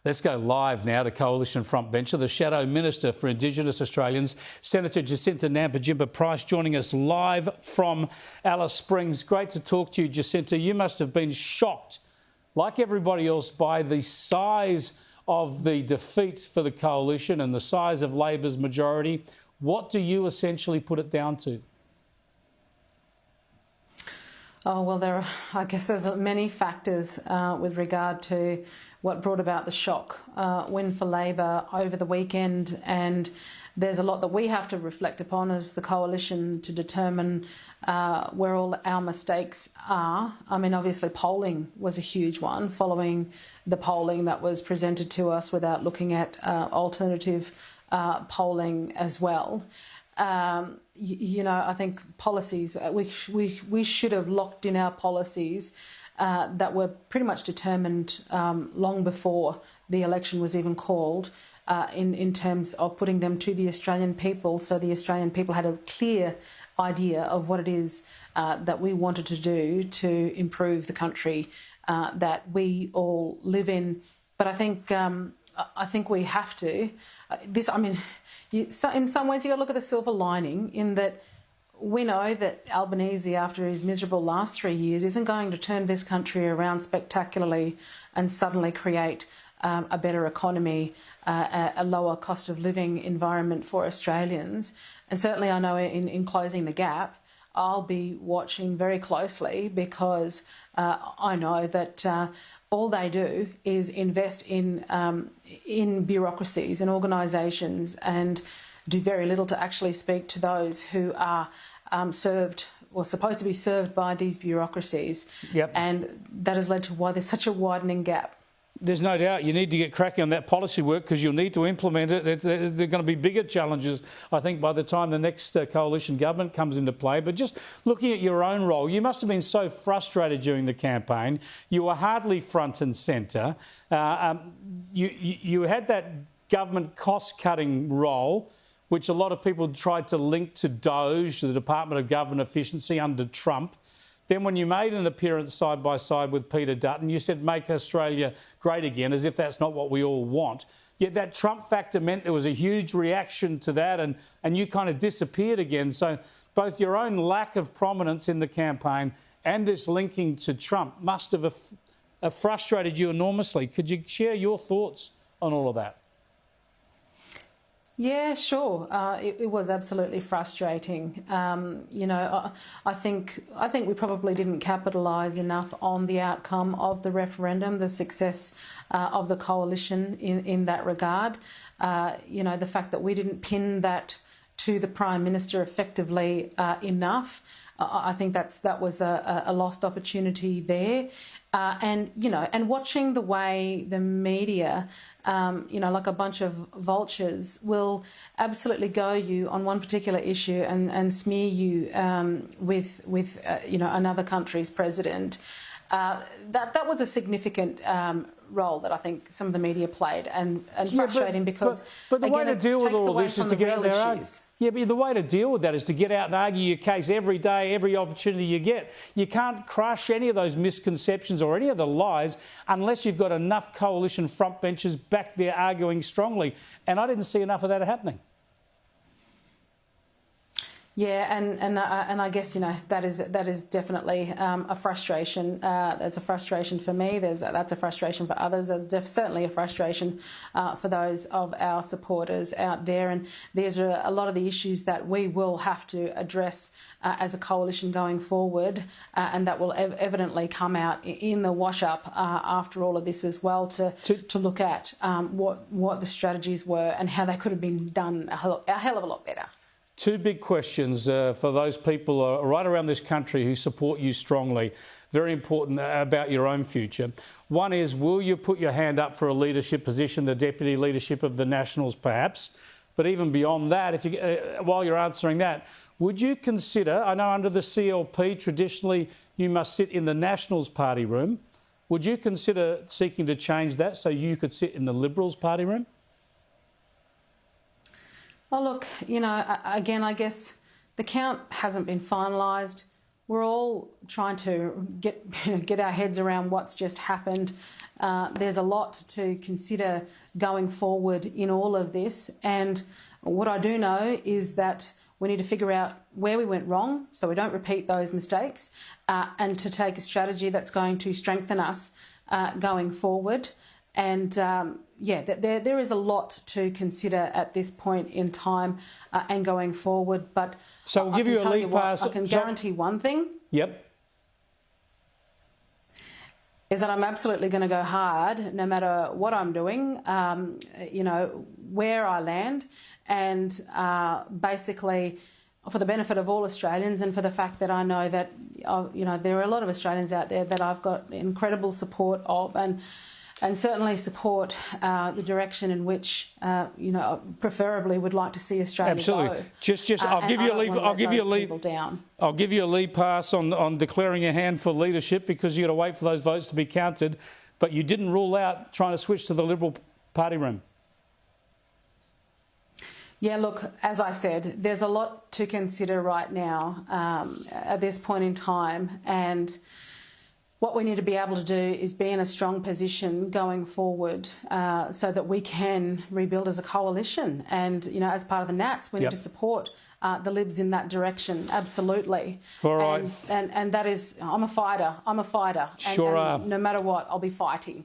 Let's go live now to Coalition frontbencher, the Shadow Minister for Indigenous Australians, Senator Jacinta Nampijinpa Price, joining us live from Alice Springs. Great to talk to you, Jacinta. You must have been shocked, like everybody else, by the size of the defeat for the Coalition and the size of Labor's majority. What do you essentially put it down to? Oh, well, I guess there's many factors with regard to what brought about the shock win for Labor over the weekend, and there's a lot that we have to reflect upon as the Coalition to determine where all our mistakes are. I mean, obviously polling was a huge one, following the polling that was presented to us without looking at alternative polling as well. You know, I think policies, we should have locked in our policies that were pretty much determined long before the election was even called, in terms of putting them to the Australian people, so the Australian people had a clear idea of what it is that we wanted to do to improve the country that we all live in. But I think we have to. In some ways, you've got to look at the silver lining in that we know that Albanese, after his miserable last 3 years, isn't going to turn this country around spectacularly and suddenly create a better economy, a lower cost of living environment for Australians. And certainly I know in closing the gap, I'll be watching very closely, because I know that all they do is invest in bureaucracies and organisations and do very little to actually speak to those who are served or supposed to be served by these bureaucracies. Yep. And that has led to why there's such a widening gap. There's no doubt you need to get cracking on that policy work, because you'll need to implement it. There are going to be bigger challenges, I think, by the time the next Coalition government comes into play. But just looking at your own role, you must have been so frustrated during the campaign. You were hardly front and centre. You had that government cost-cutting role, which a lot of people tried to link to DOGE, the Department of Government Efficiency under Trump. Then when you made an appearance side by side with Peter Dutton, you said make Australia great again, as if that's not what we all want. Yet that Trump factor meant there was a huge reaction to that, and you kind of disappeared again. So both your own lack of prominence in the campaign and this linking to Trump must have frustrated you enormously. Could you share your thoughts on all of that? Yeah, sure. It was absolutely frustrating. You know, I think we probably didn't capitalise enough on the outcome of the referendum, the success of the Coalition in that regard. You know, the fact that we didn't pin that to the Prime Minister effectively enough. I think that was a lost opportunity there. And, you know, and watching the way the media, you know, like a bunch of vultures, will absolutely go you on one particular issue and smear you with you know, another country's president. That was a significant role that I think some of the media played, and frustrating, because but the again, way to deal with all of this is to get out there and argue. Yeah, but the way to deal with that is to get out and argue your case every day, every opportunity you get. You can't crush any of those misconceptions or any of the lies unless you've got enough Coalition frontbenchers back there arguing strongly. And I didn't see enough of that happening. Yeah, and I guess, you know, that is definitely a frustration. There's a frustration for me. That's a frustration for others. There's certainly a frustration for those of our supporters out there. And these are a lot of the issues that we will have to address as a coalition going forward, and that will evidently come out in the wash-up after all of this as well, to look at what the strategies were and how they could have been done a hell of a lot better. Two big questions for those people right around this country who support you strongly, very important, about your own future. One is, will you put your hand up for a leadership position, the deputy leadership of the Nationals perhaps? But even beyond that, if you, while you're answering that, would you consider, I know under the CLP traditionally you must sit in the Nationals party room, would you consider seeking to change that so you could sit in the Liberals party room? Well, look, you know, again, I guess the count hasn't been finalised. we're all trying to get our heads around what's just happened. There's a lot to consider going forward in all of this, and what I do know is that we need to figure out where we went wrong so we don't repeat those mistakes, and to take a strategy that's going to strengthen us going forward. And there is a lot to consider at this point in time and going forward. But so we'll give you a leave pass. I can guarantee one thing. Yep. Is that I'm absolutely going to go hard no matter what I'm doing, where I land, and basically for the benefit of all Australians, and for the fact that I know that, there are a lot of Australians out there that I've got incredible support of, and certainly support the direction in which, preferably would like to see Australia Absolutely. go. Just I'll give you a leave. I'll give you a leave. Down. I'll give you a leave pass on declaring a hand for leadership, because you got to wait for those votes to be counted. But you didn't rule out trying to switch to the Liberal Party room. Yeah, look, as I said, there's a lot to consider right now at this point in time, and what we need to be able to do is be in a strong position going forward, so that we can rebuild as a coalition. And, as part of the Nats, we need to support the Libs in that direction, absolutely. All right. And that is, I'm a fighter. Sure and no matter what, I'll be fighting.